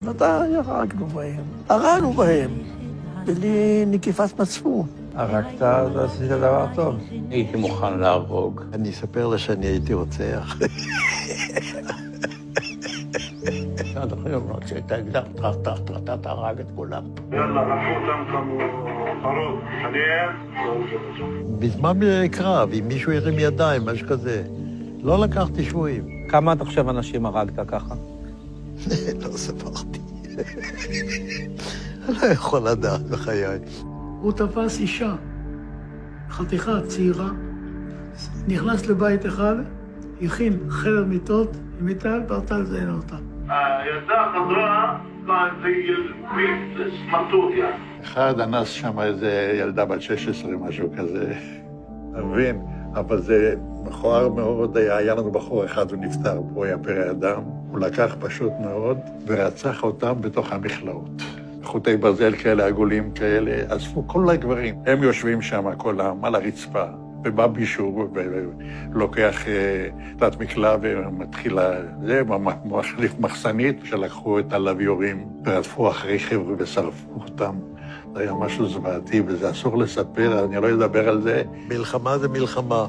מתי הרגנו בהם? הרגנו בהם, בלי נקיפת מצפון. הרגת, אז עשית דבר טוב. הייתי מוכן להרוג. אני אספר לה שאני הייתי רוצח. עד היום נוציא את האקדח, הרג את כולם. יאללה, לקחו אותם כמו חרות. בזמן קרב, אם מישהו הרים ידיים, משהו כזה. לא לקחתי שבויים. כמה אתה חושב אנשים הרגת ככה? לא ספרתי. לא יכול לדעת בחיי. הוא תפס אישה, חתיכה צעירה, נכנס לבית אחד, הכין חדר מיטות, עם מיטל, פרטה לזיין אותה. הילדה חזרה, זה סמרטוטיה. אחד אנס שם איזה ילדה בת 16, משהו כזה. אתה מבין? אבל זה מכוער מאוד. היה לנו בחור אחד, הוא נפטר, הוא היה פרא אדם. הוא לקח פשוט מאוד ורצח אותם בתוך המכלאות. חוטי ברזל כאלה, עגולים כאלה, אספו כל הגברים. הם יושבים שם כולם על הרצפה, ובא מישהו ולוקח תת מקלע ומתחיל זה, מחליף מחסנית, שלקחו את הלוויורים ורדפו אחרי חבר'ה ושרפו אותם. זה היה משהו זוועתי, וזה אסור לספר, אני לא אדבר על זה. מלחמה זה מלחמה.